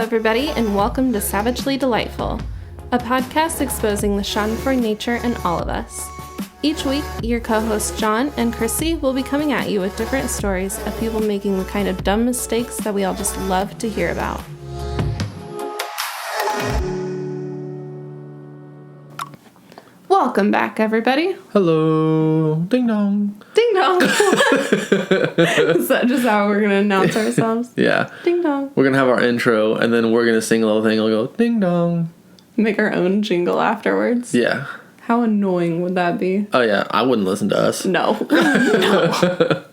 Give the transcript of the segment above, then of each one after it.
everybody, and welcome to Savagely Delightful, a podcast exposing the schadenfreude nature in all of us. Each week, your co-hosts John and Chrissy will be coming at you with different stories of people making the kind of dumb mistakes that we all just love to hear about. Welcome back, everybody. Hello. Ding dong. Ding dong. Is that just how we're going to announce ourselves? Yeah. Ding dong. We're going to have our intro, and then we're going to sing a little thing. We'll go, ding dong. Make our own jingle afterwards. Yeah. How annoying would that be? Oh, yeah. I wouldn't listen to us. No. No.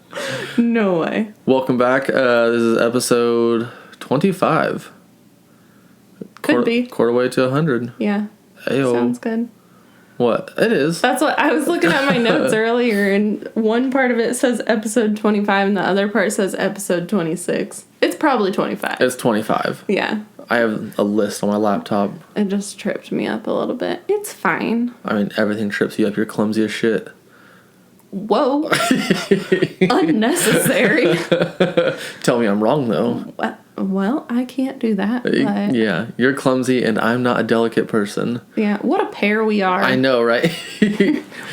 No way. Welcome back. This is episode 25. Could be. Quarter way to 100. Yeah. Ayo. Sounds good. What? It is. That's what I was looking at my notes earlier, and one part of it says episode 25 and the other part says episode 26. It's probably 25. It's 25. Yeah. I have a list on my laptop. It just tripped me up a little bit. It's fine. I mean, everything trips you up. You're clumsy as shit. Whoa. Unnecessary. Tell me I'm wrong, though. Well, I can't do that. But yeah, you're clumsy and I'm not a delicate person. Yeah, what a pair we are. I know, right?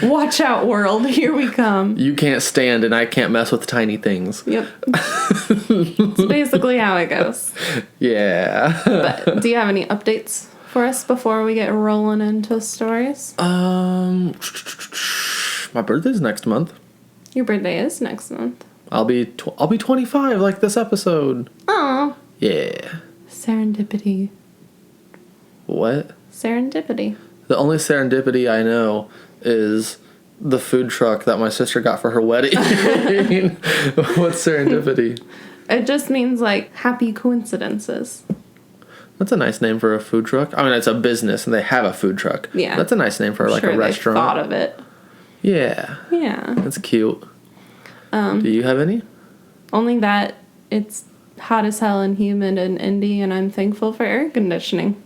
Watch out, world. Here we come. You can't stand and I can't mess with tiny things. Yep. It's basically how it goes. Yeah. But do you have any updates for us before we get rolling into stories? My birthday's next month. Your birthday is next month. I'll be 25 like this episode. Aw. Yeah. Serendipity. What? Serendipity. The only serendipity I know is the food truck that my sister got for her wedding. What's serendipity? It just means, like, happy coincidences. That's a nice name for a food truck. I mean, it's a business and they have a food truck. Yeah. That's a nice name for, like, a restaurant. They thought of it. Yeah. Yeah. That's cute. Do you have any? Only that it's hot as hell and humid and Indy, and I'm thankful for air conditioning.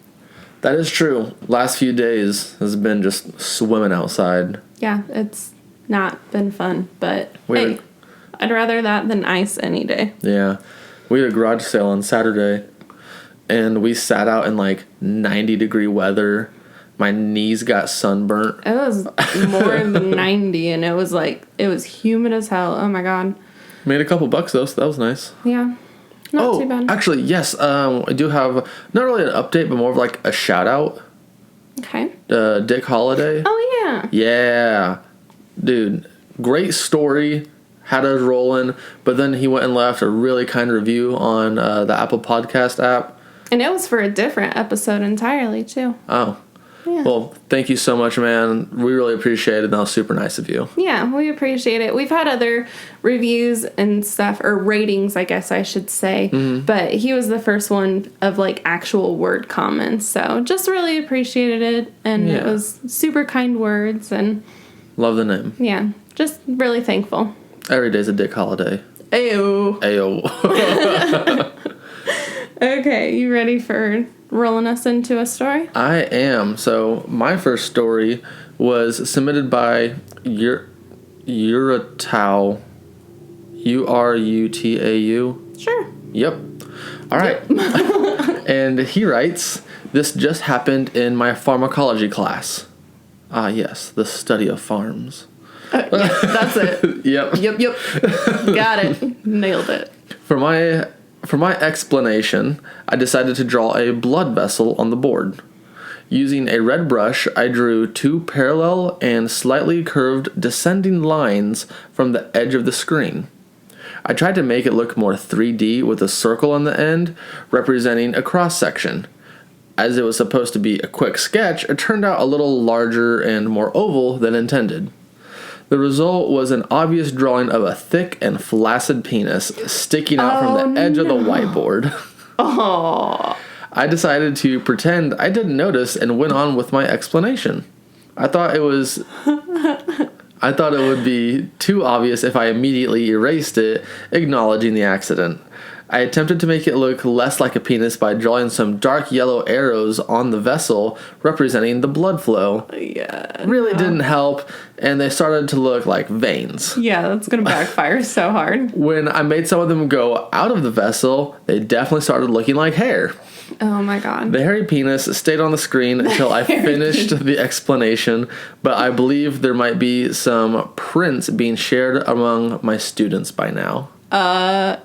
That is true. Last few days has been just swimming outside. Yeah, it's not been fun, but Weird. hey, I'd rather that than ice any day. Yeah. We had a garage sale on Saturday, and we sat out in, like, 90-degree weather. My knees got sunburnt. It was more than 90, and it was humid as hell. Oh my god. Made a couple bucks, though, so that was nice. Yeah. Not too bad. Actually, yes. I do have, not really an update, but more of, like, a shout-out. Okay. Dick Holiday. Oh, yeah. Yeah. Dude, great story. Had us rolling. But then he went and left a really kind review on the Apple Podcast app. And it was for a different episode entirely, too. Oh. Yeah. Well, thank you so much, man. We really appreciate it. That was super nice of you. Yeah, we appreciate it. We've had other reviews and stuff, or ratings, I guess I should say. Mm-hmm. But he was the first one of, like, actual word comments. So just really appreciated it. And It was super kind words. And love the name. Yeah, just really thankful. Every day's a Dick Holiday. Ayo. Ayo. Okay, you ready for rolling us into a story? I am. So my first story was submitted by urutau. Urutau. Sure. Yep. All right. And he writes, "This just happened in my pharmacology class." Ah, yes, the study of farms. Yeah, that's it. Yep. Yep. Got it. Nailed it. For my explanation, I decided to draw a blood vessel on the board. Using a red brush, I drew two parallel and slightly curved descending lines from the edge of the screen. I tried to make it look more 3D with a circle on the end, representing a cross-section. As it was supposed to be a quick sketch, it turned out a little larger and more oval than intended. The result was an obvious drawing of a thick and flaccid penis sticking out from the edge of the whiteboard. Oh. I decided to pretend I didn't notice and went on with my explanation. I thought it would be too obvious if I immediately erased it, acknowledging the accident. I attempted to make it look less like a penis by drawing some dark yellow arrows on the vessel representing the blood flow. Yeah. Really didn't help, and they started to look like veins. Yeah, that's going to backfire so hard. When I made some of them go out of the vessel, they definitely started looking like hair. Oh my god. The hairy penis stayed on the screen until I finished the explanation, but I believe there might be some prints being shared among my students by now.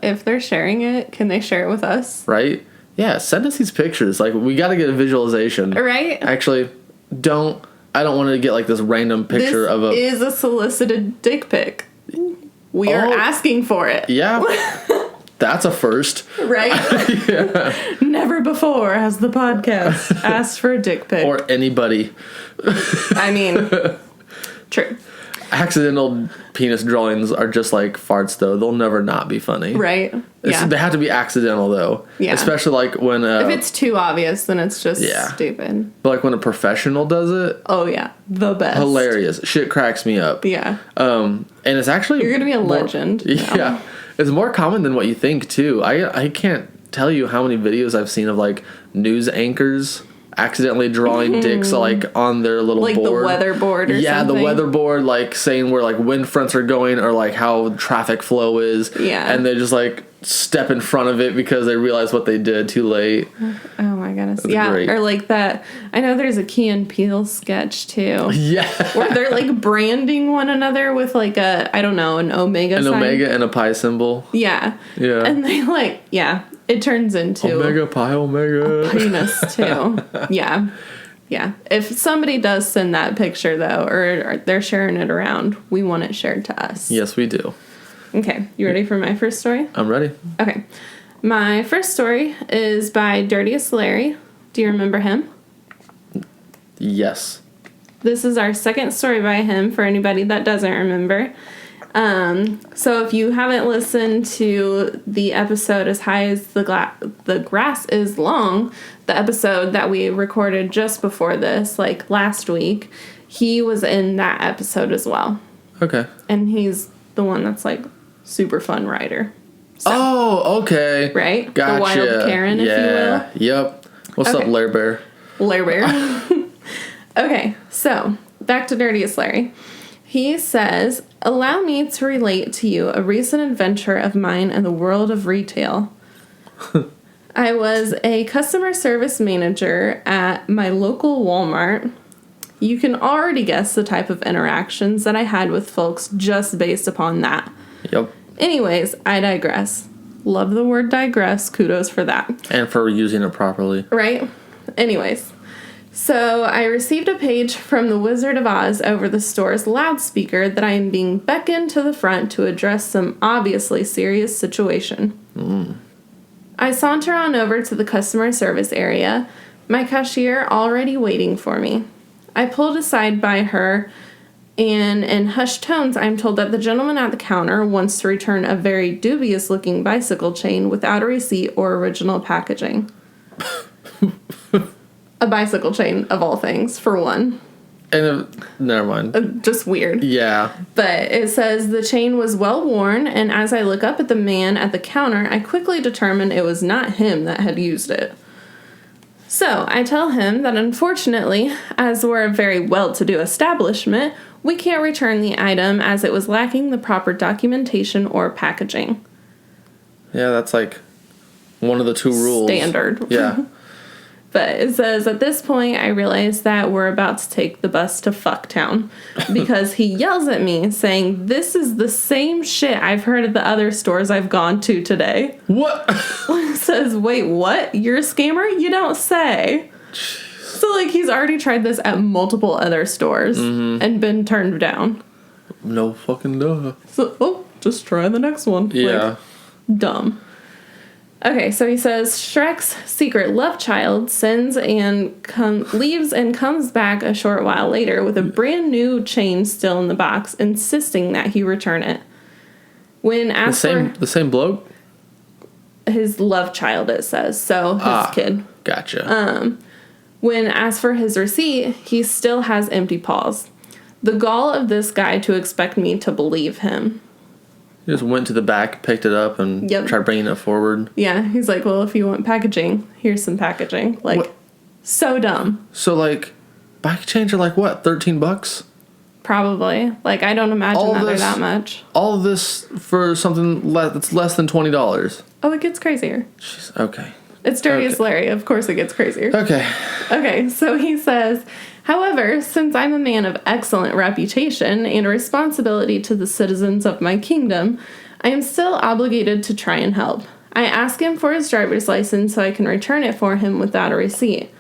If they're sharing it, can they share it with us? Right? Yeah, send us these pictures. Like, we gotta get a visualization. Right? Actually, I don't want to get, like, this random picture of a... This is a solicited dick pic. We are asking for it. Yeah. That's a first. Right? Yeah. Never before has the podcast asked for a dick pic. Or anybody. I mean, true. Accidental penis drawings are just like farts, though. They'll never not be funny. Right? Yeah. They have to be accidental, though. Yeah. Especially, like, when... if it's too obvious, then it's just stupid. But, like, when a professional does it... Oh, yeah. The best. Hilarious. Shit cracks me up. Yeah. And it's actually... You're gonna be a legend. Yeah. No. It's more common than what you think, too. I can't tell you how many videos I've seen of, like, news anchors accidentally drawing dicks, like, on their little board. Like the weather board or something. Yeah, the weather board, like, saying where, like, wind fronts are going or, like, how traffic flow is. Yeah. And they just, like, step in front of it because they realize what they did too late. Oh, my goodness. That's yeah, great. Or, like, that... I know there's a Key and Peele sketch, too. Yeah. Where they're, like, branding one another with, like, an omega sign. An omega and a pi symbol. Yeah. Yeah. And they, like... Yeah. It turns into... Omega, pi, omega. Penis, too. Yeah. Yeah. If somebody does send that picture, though, or they're sharing it around, we want it shared to us. Yes, we do. Okay. You ready for my first story? I'm ready. Okay. My first story is by DirtiestLarry. Do you remember him? Yes. This is our second story by him for anybody that doesn't remember. So if you haven't listened to the episode As High as the Grass is Long, the episode that we recorded just before this, like last week, he was in that episode as well. Okay. And he's the one that's like super fun writer. So, oh, okay. Right? Gotcha. The wild Karen, if you will. Yep. What's up, Larry Bear? Larry Bear. Okay, so back to DirtiestLarry. He says, allow me to relate to you a recent adventure of mine in the world of retail. I was a customer service manager at my local Walmart. You can already guess the type of interactions that I had with folks just based upon that. Yep. Anyways, I digress. Love the word digress. Kudos for that. And for using it properly. Right? Anyways. So I received a page from the Wizard of Oz over the store's loudspeaker that I am being beckoned to the front to address some obviously serious situation. I saunter on over to the customer service area, my cashier already waiting for me. I pulled aside by her, and in hushed tones I'm told that the gentleman at the counter wants to return a very dubious-looking bicycle chain without a receipt or original packaging. A bicycle chain, of all things, for one. And never mind. Just weird. Yeah. But it says the chain was well worn, and as I look up at the man at the counter, I quickly determine it was not him that had used it. So I tell him that unfortunately, as we're a very well-to-do establishment, we can't return the item as it was lacking the proper documentation or packaging. Yeah, that's like one of the two rules. Standard. Yeah. But it says, at this point, I realize that we're about to take the bus to Fucktown. Because he yells at me, saying, this is the same shit I've heard at the other stores I've gone to today. What? Says, wait, what? You're a scammer? You don't say. Jeez. So, like, he's already tried this at multiple other stores and been turned down. No fucking duh. So, just try the next one. Yeah. Like, dumb. Okay, so he says, Shrek's secret love child sends and leaves and comes back a short while later with a brand new chain still in the box, insisting that he return it. When asked the same bloke? His love child, it says, so his kid. Gotcha. When asked for his receipt, he still has empty paws. The gall of this guy to expect me to believe him. He just went to the back, picked it up, and tried bringing it forward. Yeah, he's like, well, if you want packaging, here's some packaging. Like, what? So dumb. So, like, bike chains are like, what, $13? Probably. Like, I don't imagine they're that much. All of this for something that's less than $20. Oh, it gets crazier. Jeez, okay. It's DirtiestLarry. Of course it gets crazier. Okay. Okay, so he says, however, since I'm a man of excellent reputation and a responsibility to the citizens of my kingdom, I am still obligated to try and help. I ask him for his driver's license so I can return it for him without a receipt.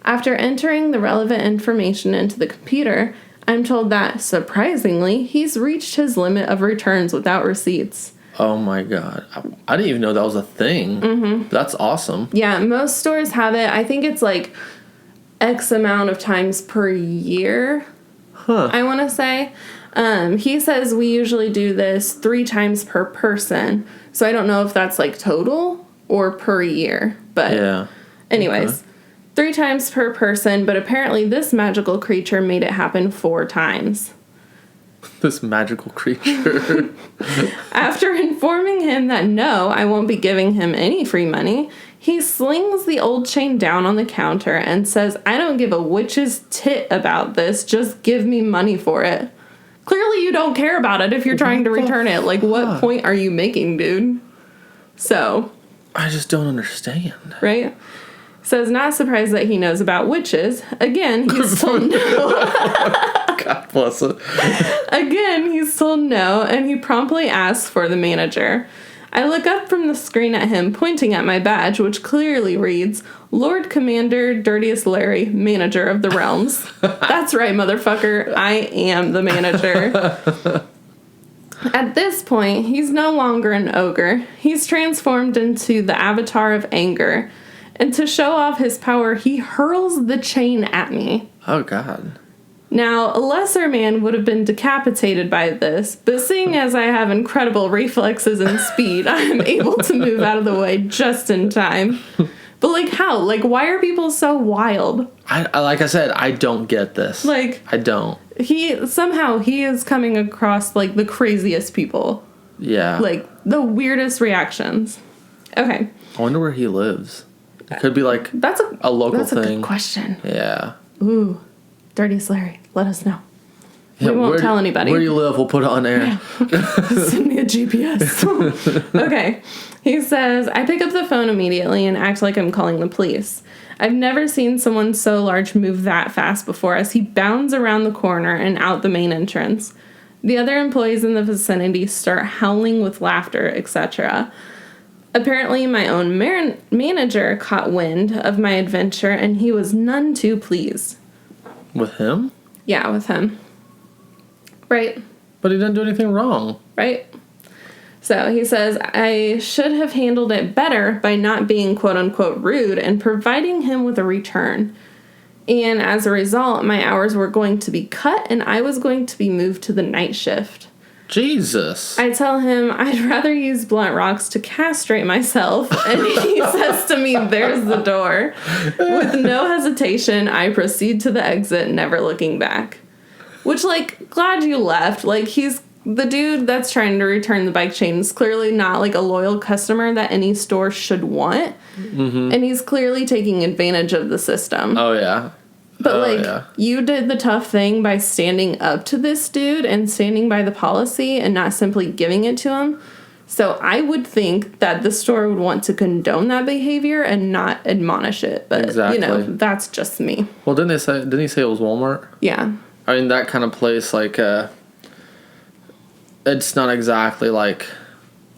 After entering the relevant information into the computer, I'm told that, surprisingly, he's reached his limit of returns without receipts. Oh my God. I didn't even know that was a thing. Mm-hmm. That's awesome. Yeah, most stores have it. I think it's like X amount of times per year, I want to say. He says we usually do this 3 times per person. So I don't know if that's like total or per year. But yeah. Anyways, 3 times per person. But apparently this magical creature made it happen 4 times. This magical creature. After informing him that no, I won't be giving him any free money, he slings the old chain down on the counter and says, I don't give a witch's tit about this, just give me money for it. Clearly you don't care about it if you're trying to return it. Like, what point are you making, dude? So. I just don't understand. Right? Says not surprised that he knows about witches. Again, he's told no. God bless it. Again, he's told no, and he promptly asks for the manager. I look up from the screen at him, pointing at my badge, which clearly reads, Lord Commander DirtiestLarry, Manager of the Realms. That's right, motherfucker. I am the manager. At this point, he's no longer an ogre. He's transformed into the avatar of anger. And to show off his power, he hurls the chain at me. Oh, God. Now, a lesser man would have been decapitated by this, but seeing as I have incredible reflexes and speed, I am able to move out of the way just in time. But, like, how? Like, why are people so wild? Like I said, I don't get this. Like, I don't. He is coming across, like, the craziest people. Yeah. Like, the weirdest reactions. Okay. I wonder where he lives. It could be, like, that's a local thing. That's a good question. Yeah. Ooh. DirtiestLarry, let us know. Yeah, we won't tell anybody. Where you live, we'll put it on air. Yeah. Send me a GPS. Okay. He says, I pick up the phone immediately and act like I'm calling the police. I've never seen someone so large move that fast before as he bounds around the corner and out the main entrance. The other employees in the vicinity start howling with laughter, etc. Apparently, my own manager caught wind of my adventure and he was none too pleased. With him? Yeah, with him. Right. But he didn't do anything wrong. Right. So he says, I should have handled it better by not being quote-unquote rude and providing him with a return. And as a result, my hours were going to be cut and I was going to be moved to the night shift. Jesus. I tell him I'd rather use blunt rocks to castrate myself, and he says to me, there's the door. With no hesitation, I proceed to the exit, never looking back. Which, like, glad you left. Like, he's the dude that's trying to return the bike chain is clearly not, like, a loyal customer that any store should want. Mm-hmm. And he's clearly taking advantage of the system. Oh, yeah. But, you did the tough thing by standing up to this dude and standing by the policy and not simply giving it to him. So I would think that the store would want to condone that behavior and not admonish it. But, exactly. That's just me. Well, didn't he say it was Walmart? Yeah. I mean, that kind of place, like, it's not exactly, like,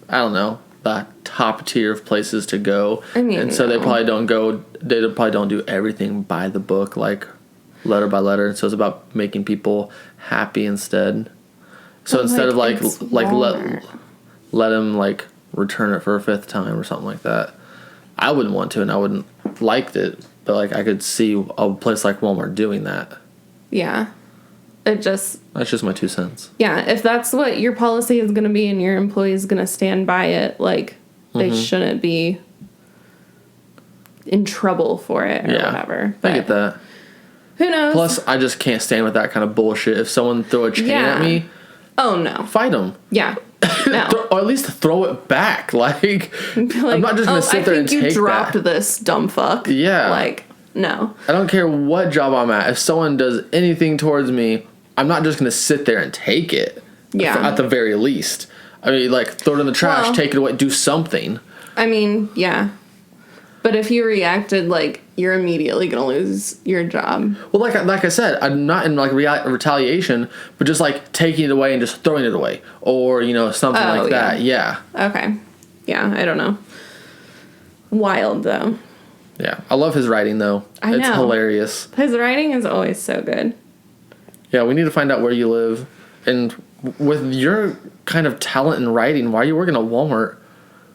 I don't know, the top tier of places to go. I mean, and so they probably don't do everything by the book, like letter by letter. So it's about making people happy instead. So instead of let him like return it for a 5th time or something like that. I wouldn't want to, and I wouldn't liked it, but like I could see a place like Walmart doing that. Yeah. That's just my 2 cents. Yeah, if that's what your policy is going to be and your employee is going to stand by it, like, they shouldn't be in trouble for it or whatever. But I get that. Who knows? Plus, I just can't stand with that kind of bullshit. If someone throw a chain at me... Oh, no. Fight them. Yeah. No. Or at least throw it back. Like I'm not just going to sit there and take that. I think you dropped this, dumb fuck. Yeah. Like, no. I don't care what job I'm at. If someone does anything towards me, I'm not just going to sit there and take it. Yeah. At the very least. I mean, like, throw it in the trash, take it away, do something. I mean, yeah. But if you reacted like you're immediately gonna lose your job. Well, like I said, I'm not in like retaliation, but just like taking it away and just throwing it away, or something like that. Yeah. Okay. Yeah, I don't know. Wild though. Yeah, I love his writing though. I know. It's hilarious. His writing is always so good. Yeah, we need to find out where you live, and with your kind of talent in writing, why are you working at Walmart?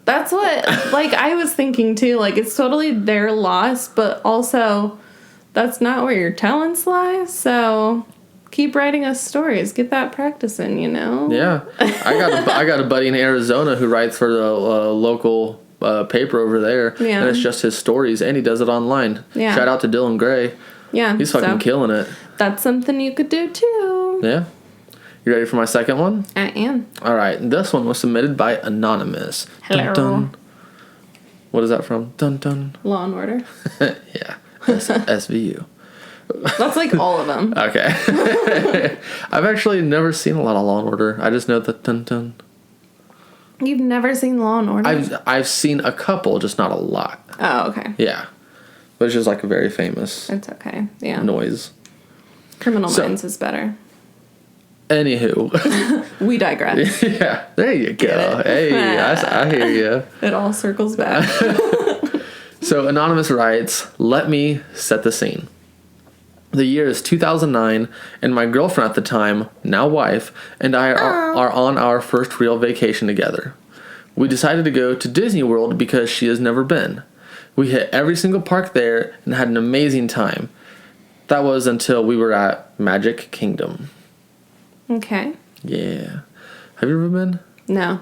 That's what, like, I was thinking, too. Like, it's totally their loss, but also, that's not where your talents lie, so keep writing us stories. Get that practice in, Yeah. I got a buddy in Arizona who writes for the local paper over there, yeah. And it's just his stories, and he does it online. Yeah. Shout out to Dylan Gray. Yeah. He's fucking killing it. That's something you could do, too. Yeah. You ready for my second one? I am. All right. This one was submitted by Anonymous. Hello. Dun, dun. What is that from? Dun dun. Law and Order. Yeah. SVU. That's like all of them. Okay. I've actually never seen a lot of Law and Order. I just know the dun dun. You've never seen Law and Order? I've seen a couple, just not a lot. Oh, okay. Yeah. But it's just like a very famous It's okay. Yeah. noise. Criminal Minds is better. Anywho. We digress. Yeah. There you go. Hey, I hear you. It all circles back. So Anonymous writes, "Let me set the scene. The year is 2009, and my girlfriend at the time, now wife, and I are on our first real vacation together. We decided to go to Disney World because she has never been. We hit every single park there and had an amazing time. That was until we were at Magic Kingdom." Okay. Yeah. Have you ever been? No.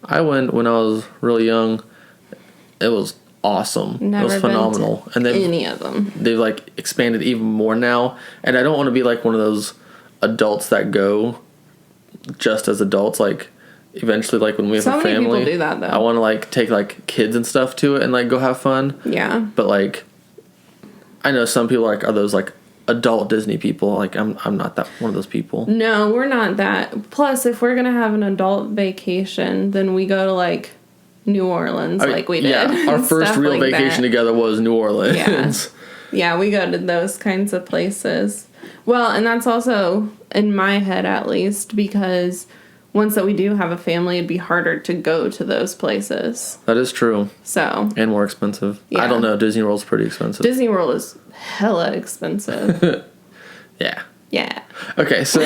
I went when I was really young. It was awesome. Never it was phenomenal. Been to And then any of them. they've like expanded even more now. And I don't want to be like one of those adults that go just as adults. Like eventually, like when we have So a many family, people do that, though. I want to like take like kids and stuff to it and like go have fun. Yeah. But like, I know some people are those like adult Disney people. Like I'm not that one of those people. No, we're not that. Plus, if we're gonna have an adult vacation, then we go to like New Orleans, like we did. Yeah, our first real vacation together was New Orleans. Yeah. Yeah, we go to those kinds of places. Well, and that's also in my head, at least, because once that we do have a family, it'd be harder to go to those places. That is true. So. And more expensive. Yeah. I don't know. Disney World's pretty expensive. Disney World is hella expensive. Yeah. Yeah. Okay, so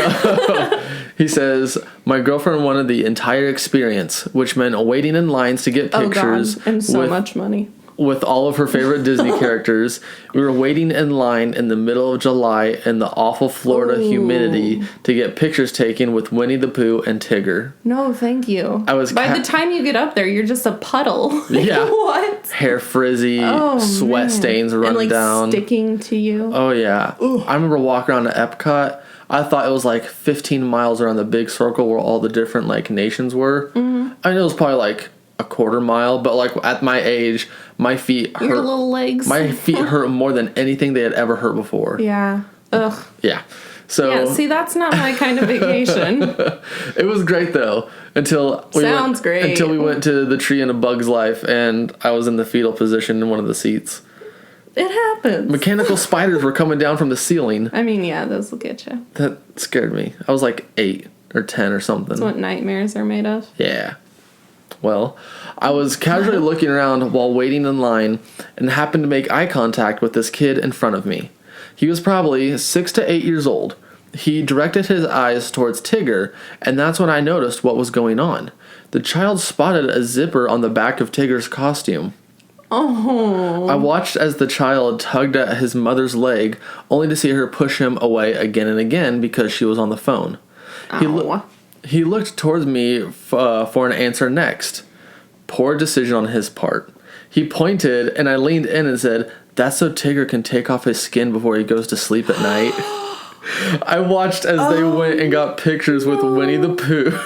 he says, "My girlfriend wanted the entire experience, which meant waiting in lines to get pictures. Oh, God. And so much money. With all of her favorite Disney characters. We were waiting in line in the middle of July in the awful Florida humidity to get pictures taken with Winnie the Pooh and Tigger. No, thank you. By the time you get up there, you're just a puddle. Yeah. What? Hair frizzy, sweat stains running and, down. Sticking to you. Oh, yeah. Ooh. I remember walking around to Epcot. I thought it was like 15 miles around the big circle where all the different like nations were. Mm-hmm. I know it was probably like a quarter mile, but like at my age, my feet hurt. Your little legs. My feet hurt more than anything they had ever hurt before. Yeah. Ugh. Yeah. So yeah, see, that's not my kind of vacation. It was great though until we went to the Tree in a Bug's Life and I was in the fetal position in one of the seats. It happens. Mechanical spiders were coming down from the ceiling. I mean, yeah, those will get you. That scared me. I was like 8 or 10 or something. That's what nightmares are made of. Yeah. Well, I was casually looking around while waiting in line and happened to make eye contact with this kid in front of me. He was probably 6 to 8 years old. He directed his eyes towards Tigger, and that's when I noticed what was going on. The child spotted a zipper on the back of Tigger's costume. Oh. I watched as the child tugged at his mother's leg, only to see her push him away again and again because she was on the phone. He looked towards me for an answer next. Poor decision on his part. He pointed, and I leaned in and said, "That's so Tigger can take off his skin before he goes to sleep at night." I watched as they went and got pictures with Winnie the Pooh.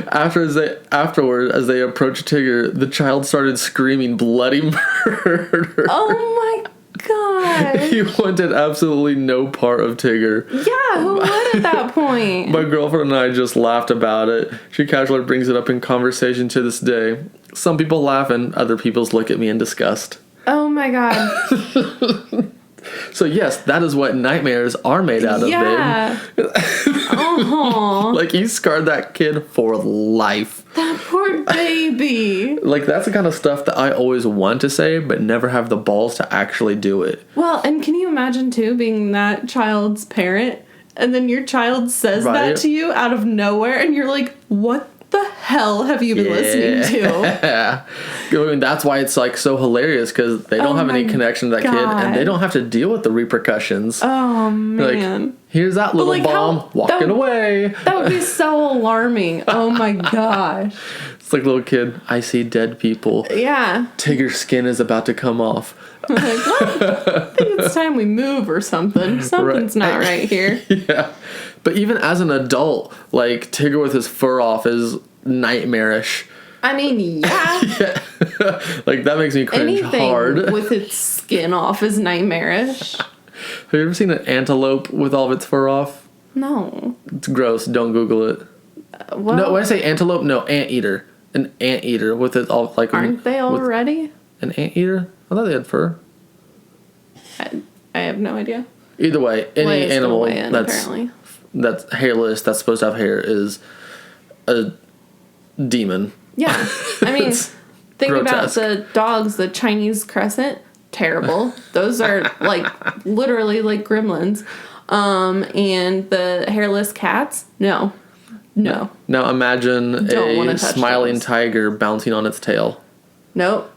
Afterward, as they approached Tigger, the child started screaming bloody murder. Oh my God. He wanted absolutely no part of Tigger. Yeah, who would at that point? My girlfriend and I just laughed about it. She casually brings it up in conversation to this day. Some people laugh and other people look at me in disgust. Oh my god. So yes, that is what nightmares are made out of, yeah. babe. Oh. Like, you scarred that kid for life. That poor baby. Like, that's the kind of stuff that I always want to say, but never have the balls to actually do it. Well, and can you imagine, too, being that child's parent, and then your child says that to you out of nowhere, and you're like, what the hell have you been listening to? Yeah. I mean, that's why it's, like, so hilarious, because they don't have any connection to that kid, and they don't have to deal with the repercussions. Oh, man. Like, here's that little bomb walking away. That would be so alarming. Oh, my gosh. It's like, little kid, I see dead people. Yeah. Tigger's skin is about to come off. I'm like, what? I think it's time we move or something. Something's not right here. Yeah. But even as an adult, like, Tigger with his fur off is nightmarish. I mean, yeah. Yeah. Like, that makes me cringe hard. Anything with its skin off is nightmarish. Have you ever seen an antelope with all of its fur off? No. It's gross. Don't Google it. Well, No, when I say antelope, no, anteater. An anteater with it all, like... Aren't they already? An anteater? I thought they had fur. I have no idea. Either way, any animal apparently. that's hairless, that's supposed to have hair, is a demon. Yeah. I mean, think grotesque. about the dogs, the Chinese crescent. Terrible. Those are, like, literally like gremlins. And the hairless cats. No. Now imagine Don't a smiling tiger bouncing on its tail. Nope.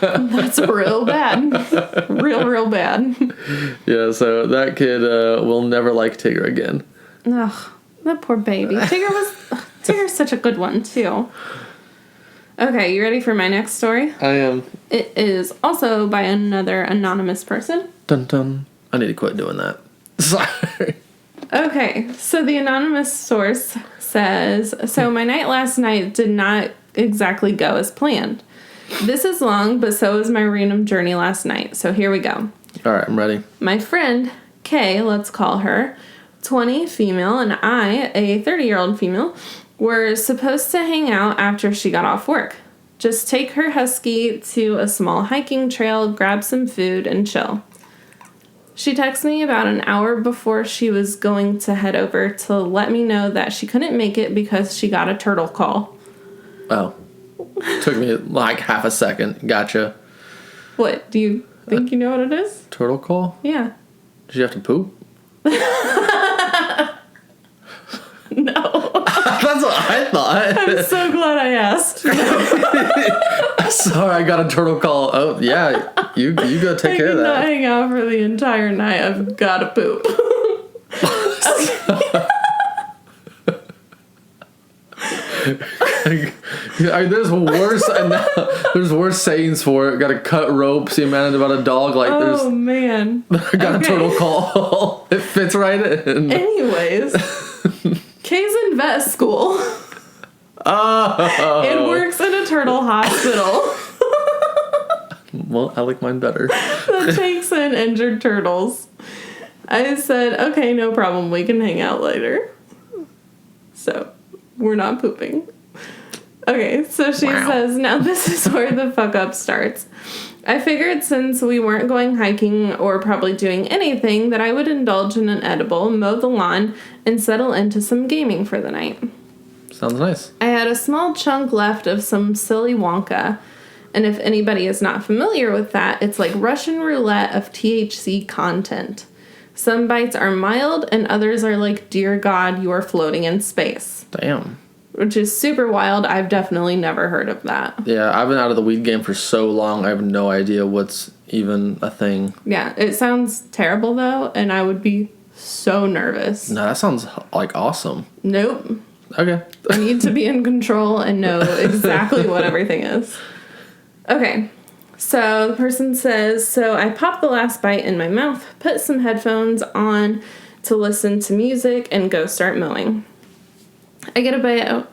That's real Bad. Real bad. Yeah, so that kid will never like Tigger again. Ugh, that poor baby. Tigger's such a good one, too. Okay, you ready for my next story? I am. It is also by another anonymous person. Dun dun. I need to quit doing that. Sorry. Okay, so the anonymous source says, so my night last night did not exactly go as planned. This is long, but so is my random journey last night, so here we go. All right, I'm ready. My friend, Kay, let's call her, 20, female, and I, a 30-year-old female, were supposed to hang out after she got off work. Just take her husky to a small hiking trail, grab some food, and chill. She texted me about an hour before she was going to head over to let me know that she couldn't make it because she got a turtle call. Oh. Took me like half a second. Gotcha. What? Do you think you know what it is? Turtle call? Yeah. Did you have to poop? No. That's what I thought. I'm so glad I asked. Sorry, I got a turtle call. Oh, yeah. You go take care of that. I cannot hang out for the entire night. I've got to poop. There's worse sayings for it. Got to cut rope. See a man about a dog. Like, oh, man. Got a turtle call. It fits right in. Anyways, Kay's in vet school. Oh. And works in a turtle hospital. Well, I like mine better. That takes in injured turtles. I said, okay, no problem. We can hang out later. So, we're not pooping. Okay, so she says, now this is where the fuck up starts. I figured since we weren't going hiking or probably doing anything that I would indulge in an edible, mow the lawn, and settle into some gaming for the night. Sounds nice. I had a small chunk left of some Silly Wonka, and if anybody is not familiar with that, it's like Russian roulette of THC content. Some bites are mild, and others are like, dear God, you are floating in space. Damn. Which is super wild. I've definitely never heard of that. Yeah, I've been out of the weed game for so long, I have no idea what's even a thing. Yeah, it sounds terrible, though, and I would be so nervous. No, that sounds, like, awesome. Nope. Okay. I need to be in control and know exactly what everything is. Okay. So the person says, so I popped the last bite in my mouth, put some headphones on to listen to music, and go start mowing. I get about...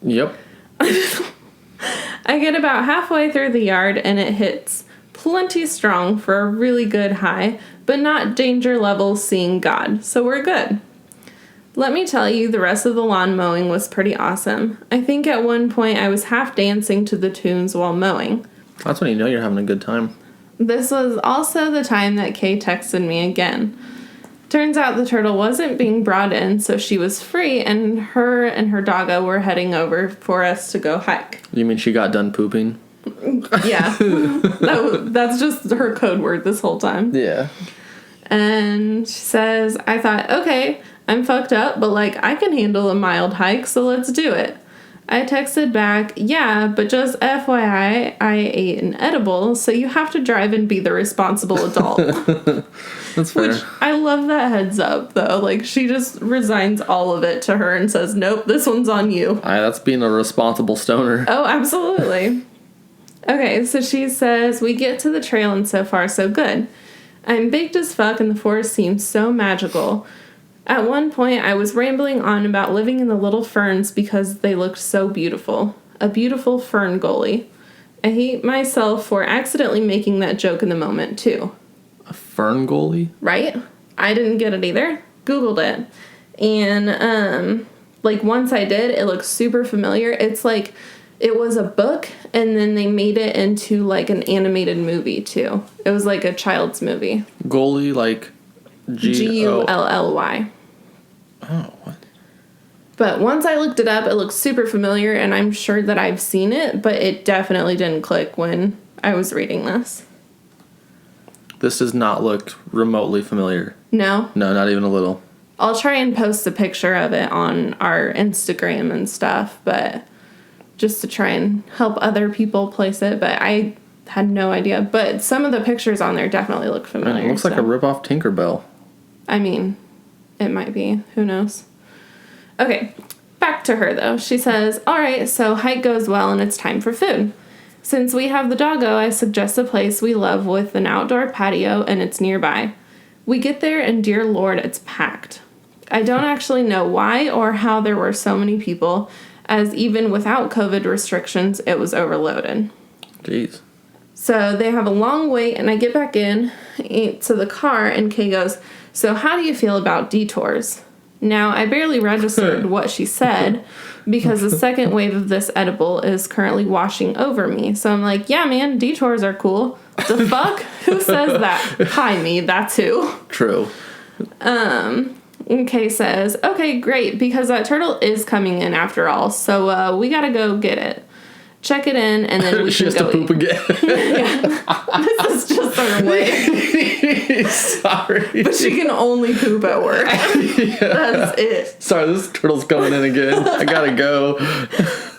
Yep. I get about halfway through the yard, and it hits plenty strong for a really good high, but not danger level seeing God, so we're good. Let me tell you, the rest of the lawn mowing was pretty awesome. I think at one point I was half dancing to the tunes while mowing. That's when you know you're having a good time. This was also the time that Kay texted me again. Turns out the turtle wasn't being brought in, so she was free, and her doggo were heading over for us to go hike. You mean she got done pooping? Yeah. That's just her code word this whole time. Yeah. And she says, I thought, okay, I'm fucked up, but, like, I can handle a mild hike, so let's do it. I texted back, yeah, but just FYI, I ate an edible, so you have to drive and be the responsible adult. That's fair. Which, I love that heads up, though. Like, she just resigns all of it to her and says, nope, this one's on you. That's being a responsible stoner. Oh, absolutely. Okay, so she says, we get to the trail and so far so good. I'm baked as fuck and the forest seems so magical. At one point, I was rambling on about living in the little ferns because they looked so beautiful. A beautiful fern goalie. I hate myself for accidentally making that joke in the moment, too. A fern goalie? Right? I didn't get it either. Googled it. And, once I did, it looked super familiar. It's like, it was a book, and then they made it into, like, an animated movie, too. It was like a child's movie. Goalie, like... G-U-L-L-Y. Oh, what? But once I looked it up, it looked super familiar, and I'm sure that I've seen it, but it definitely didn't click when I was reading this. This does not look remotely familiar. No? No, not even a little. I'll try and post a picture of it on our Instagram and stuff, but just to try and help other people place it, but I had no idea. But some of the pictures on there definitely look familiar. It looks like a rip-off Tinkerbell. I mean, it might be. Who knows? Okay, back to her, though. She says, all right, so hike goes well and it's time for food. Since we have the doggo, I suggest a place we love with an outdoor patio and it's nearby. We get there and dear Lord, it's packed. I don't actually know why or how there were so many people, as even without COVID restrictions, it was overloaded. Jeez. So they have a long wait, and I get back in to the car, and Kay goes, so how do you feel about detours? Now, I barely registered what she said, because the second wave of this edible is currently washing over me. So I'm like, yeah, man, detours are cool. The fuck? Who says that? Hi, me, that's who. True. And Kay says, okay, great, because that turtle is coming in after all, so we gotta go get it. Check it in, and then we she can has go to poop eat. again. Yeah. This is just her way. Sorry. But she can only poop at work. Yeah. That's it. Sorry, this turtle's coming in again. I gotta go.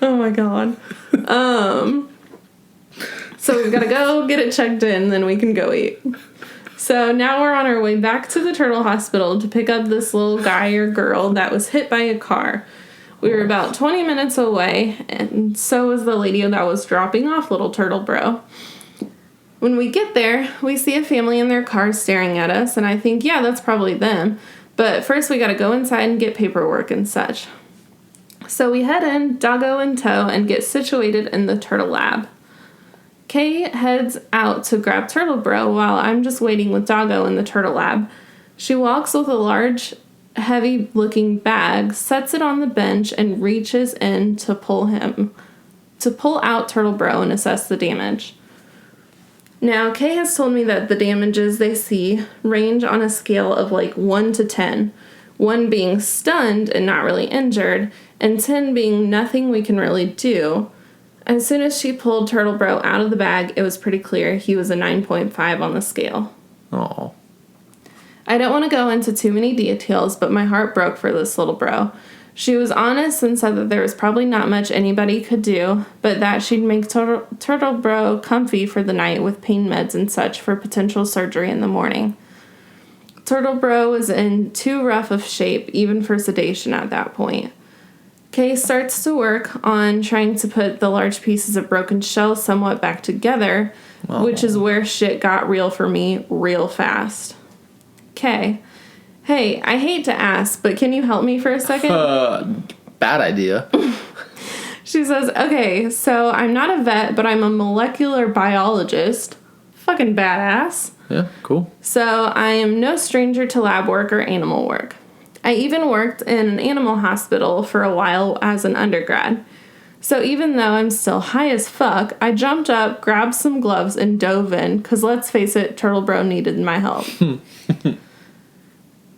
Oh my god. So we've gotta go get it checked in, then we can go eat. So now we're on our way back to the turtle hospital to pick up this little guy or girl that was hit by a car. We were about 20 minutes away, and so was the lady that was dropping off little turtle bro. When we get there, we see a family in their car staring at us, and I think, yeah, that's probably them. But first we gotta go inside and get paperwork and such. So we head in, doggo in tow, and get situated in the turtle lab. Kay heads out to grab turtle bro while I'm just waiting with doggo in the turtle lab. She walks with a large, heavy-looking bag, sets it on the bench, and reaches in to pull out turtle bro and assess the damage. Now, Kay has told me that the damages they see range on a scale of like 1 to 10, 1 being stunned and not really injured, and 10 being nothing we can really do. As soon as she pulled turtle bro out of the bag, it was pretty clear he was a 9.5 on the scale. Oh. I don't want to go into too many details, but my heart broke for this little bro. She was honest and said that there was probably not much anybody could do, but that she'd make turtle bro comfy for the night with pain meds and such for potential surgery in the morning. Turtle bro was in too rough of shape, even for sedation at that point. Kay starts to work on trying to put the large pieces of broken shell somewhat back together, which is where shit got real for me real fast. Kay, hey, I hate to ask, but can you help me for a second? Bad idea. She says, okay, so I'm not a vet, but I'm a molecular biologist. Fucking badass. Yeah, cool. So I am no stranger to lab work or animal work. I even worked in an animal hospital for a while as an undergrad. So even though I'm still high as fuck, I jumped up, grabbed some gloves, and dove in, because let's face it, Turtle Bro needed my help.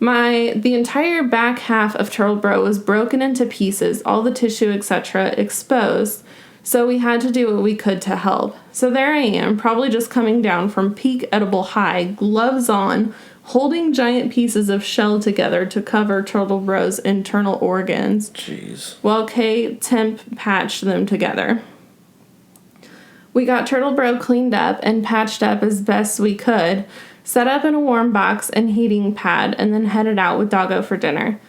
The entire back half of Turtle Bro was broken into pieces, all the tissue, etc., exposed, so we had to do what we could to help. So there I am, probably just coming down from peak edible high, gloves on, holding giant pieces of shell together to cover Turtle Bro's internal organs. Jeez. While Kay temp patched them together. We got Turtle Bro cleaned up and patched up as best we could, set up in a warm box and heating pad, and then headed out with Doggo for dinner.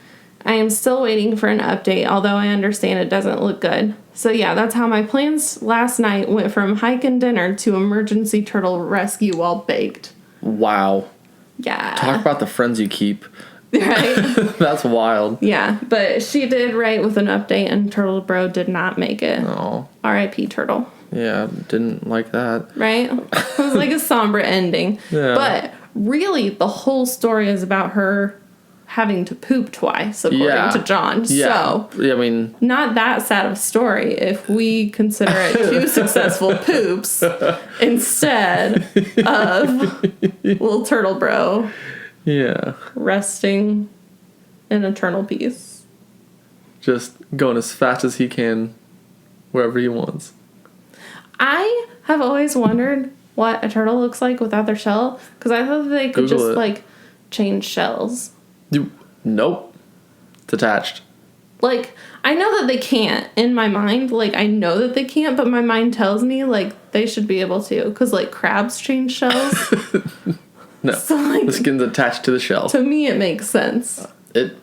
I am still waiting for an update, although I understand it doesn't look good. So yeah, that's how my plans last night went from hike and dinner to emergency turtle rescue while baked. Wow. Yeah. Talk about the friends you keep. Right? That's wild. Yeah, but she did write with an update, and Turtle Bro did not make it. Oh. R.I.P. Turtle. Yeah, didn't like that. Right? It was like a somber ending. Yeah. But really, the whole story is about her having to poop twice, according to John. Yeah. So, yeah, I mean, not that sad of a story if we consider it two successful poops instead of little Turtle Bro resting in eternal peace. Just going as fast as he can wherever he wants. I have always wondered what a turtle looks like without their shell, because I thought that they could Google just, it. like, change shells. Nope. It's attached. Like, I know that they can't in my mind. Like, I know that they can't, but my mind tells me, like, they should be able to. Because, like, crabs change shells. No. So, like, the skin's attached to the shell. To me, it makes sense. It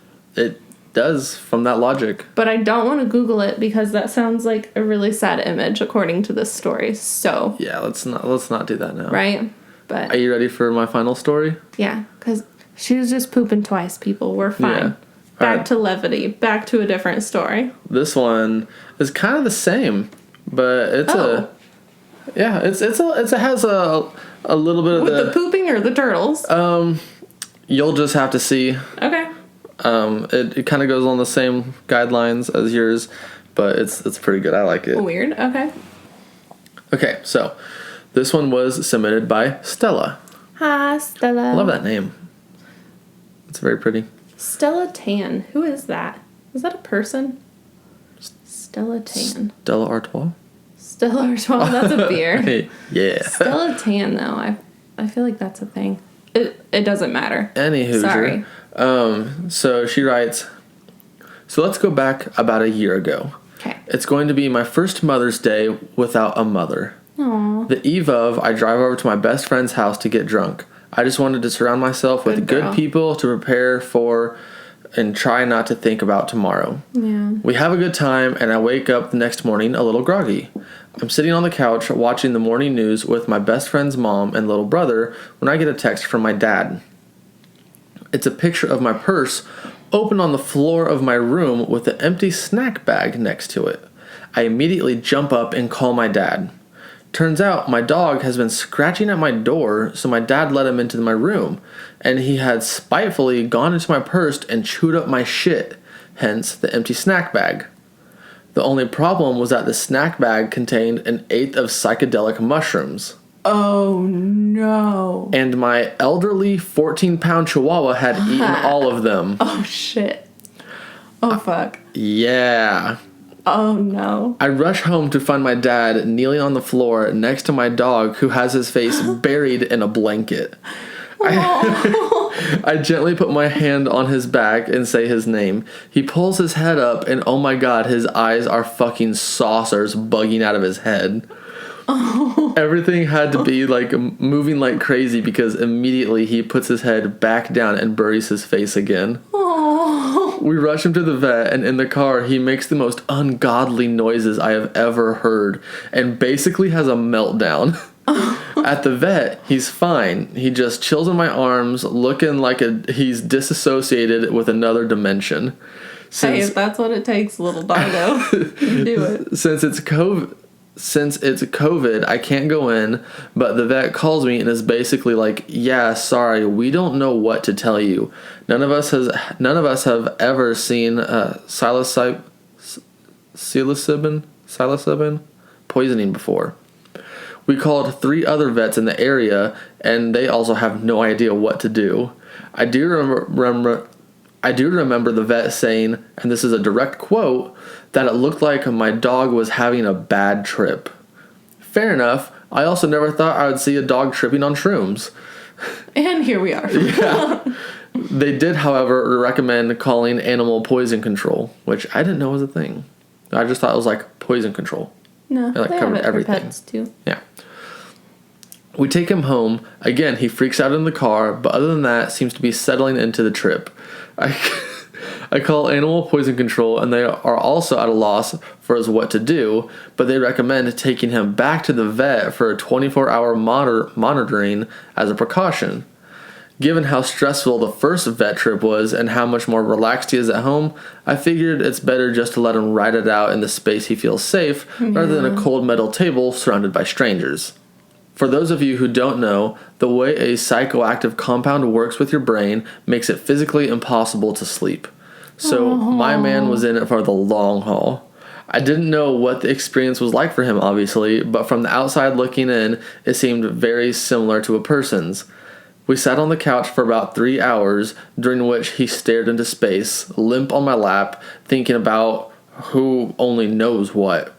does from that logic. But I don't want to Google it because that sounds like a really sad image according to this story. So. Yeah, let's not do that now. Right? But. Are you ready for my final story? Yeah, because she was just pooping twice, people. We're fine. Yeah. Back to levity. Back to a different story. This one is kind of the same, but it's it has a little bit of With the pooping or the turtles? You'll just have to see. Okay. It kind of goes on the same guidelines as yours, but it's pretty good. I like it. Weird. Okay. Okay, so this one was submitted by Stella. Hi, Stella. I love that name. It's very pretty. Stella Tan. Who is that? Is that a person? Stella Tan. Stella Artois? Stella Artois. That's a beer. Hey, yeah. Stella Tan, though. I feel like that's a thing. It doesn't matter. Anywho. Sorry. So she writes, so let's go back about a year ago. Okay. It's going to be my first Mother's Day without a mother. Aww. The eve of, I drive over to my best friend's house to get drunk. I just wanted to surround myself with good people to prepare for and try not to think about tomorrow. Yeah. We have a good time, and I wake up the next morning a little groggy. I'm sitting on the couch watching the morning news with my best friend's mom and little brother when I get a text from my dad. It's a picture of my purse open on the floor of my room with an empty snack bag next to it. I immediately jump up and call my dad. Turns out my dog has been scratching at my door, so my dad let him into my room, and he had spitefully gone into my purse and chewed up my shit, hence the empty snack bag. The only problem was that the snack bag contained 1/8 of psychedelic mushrooms. Oh, no. And my elderly 14-pound chihuahua had eaten all of them. Oh, shit. Oh, fuck. Yeah. Oh, no. I rush home to find my dad kneeling on the floor next to my dog who has his face buried in a blanket. I gently put my hand on his back and say his name. He pulls his head up and oh my god, his eyes are fucking saucers bugging out of his head. Oh. Everything had to be like moving like crazy because immediately he puts his head back down and buries his face again. Oh. We rush him to the vet, and in the car he makes the most ungodly noises I have ever heard and basically has a meltdown. At the vet, he's fine. He just chills in my arms, looking like he's disassociated with another dimension. Hey, if that's what it takes, little doggo, you do it. Since it's COVID, I can't go in, but the vet calls me and is basically like, yeah, sorry, we don't know what to tell you. None of us have ever seen psilocybin. poisoning before. We called 3 other vets in the area, and they also have no idea what to do. I do remember the vet saying, and this is a direct quote, that it looked like my dog was having a bad trip. Fair enough. I also never thought I would see a dog tripping on shrooms. And here we are. Yeah. They did, however, recommend calling animal poison control, which I didn't know was a thing. I just thought it was like poison control. No, it, like, they covered have it everything. for pets too. Yeah. We take him home. Again, he freaks out in the car, but other than that, seems to be settling into the trip. I call animal poison control, and they are also at a loss for us what to do, but they recommend taking him back to the vet for a 24-hour monitoring as a precaution. Given how stressful the first vet trip was and how much more relaxed he is at home, I figured it's better just to let him ride it out in the space he feels safe rather than a cold metal table surrounded by strangers. For those of you who don't know, the way a psychoactive compound works with your brain makes it physically impossible to sleep. So my man was in it for the long haul. I didn't know what the experience was like for him, obviously, but from the outside looking in, it seemed very similar to a person's. We sat on the couch for about 3 hours, during which he stared into space, limp on my lap, thinking about who only knows what.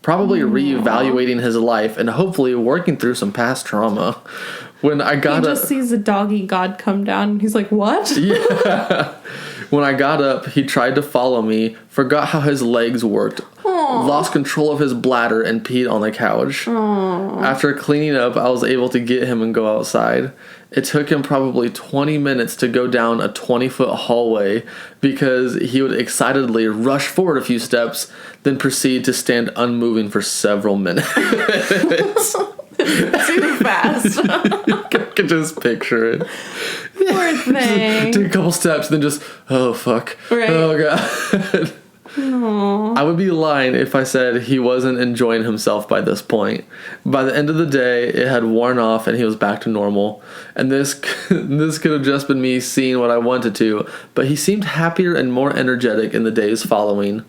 Probably reevaluating his life and hopefully working through some past trauma. When I got He just sees a doggy god come down and he's like, what? Yeah. When I got up, he tried to follow me, forgot how his legs worked, lost control of his bladder, and peed on the couch. After cleaning up, I was able to get him and go outside. It took him probably 20 minutes to go down a 20-foot hallway because he would excitedly rush forward a few steps, then proceed to stand unmoving for several minutes. Too fast. I can just picture it. Poor thing. Take a couple steps, then just, oh, fuck. Right. Oh, God. Aww. I would be lying if I said he wasn't enjoying himself by this point. By the end of the day, it had worn off and he was back to normal. And this could have just been me seeing what I wanted to, but he seemed happier and more energetic in the days following.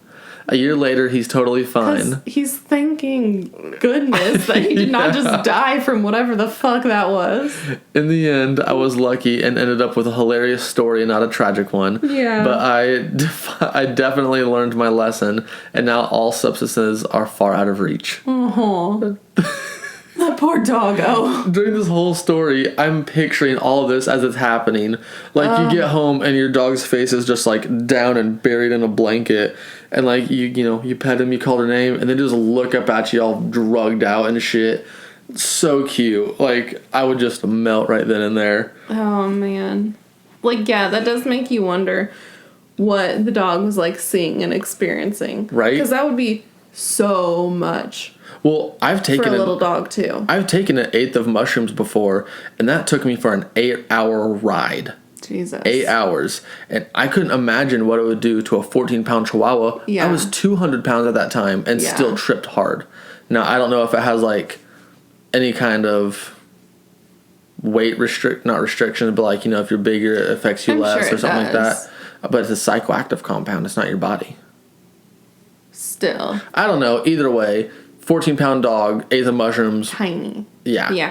A year later, he's totally fine. He's thanking goodness that he did not just die from whatever the fuck that was. In the end, I was lucky and ended up with a hilarious story, not a tragic one. Yeah. But I definitely learned my lesson, and now all substances are far out of reach. Oh, that poor doggo. During this whole story, I'm picturing all of this as it's happening. Like, you get home and your dog's face is just, like, down and buried in a blanket. And, like, you pet him, you call her name, and then just look up at you all drugged out and shit. So cute. Like, I would just melt right then and there. Oh, man. Like, yeah, that does make you wonder what the dog was, like, seeing and experiencing. Right? Because that would be so much. Well, I've taken for a little dog, too. I've taken an eighth of mushrooms before, and that took me for an 8-hour ride. Jesus. 8 hours. And I couldn't imagine what it would do to a 14-pound chihuahua. Yeah. I was 200 pounds at that time and still tripped hard. Now, I don't know if it has, like, any kind of weight not restrictions, but, like, if you're bigger, it affects you less sure or something like does. that. But it's a psychoactive compound. It's not your body. Still. I don't know. Either way, 14-pound dog, eighth of mushrooms. Tiny. Yeah. Yeah.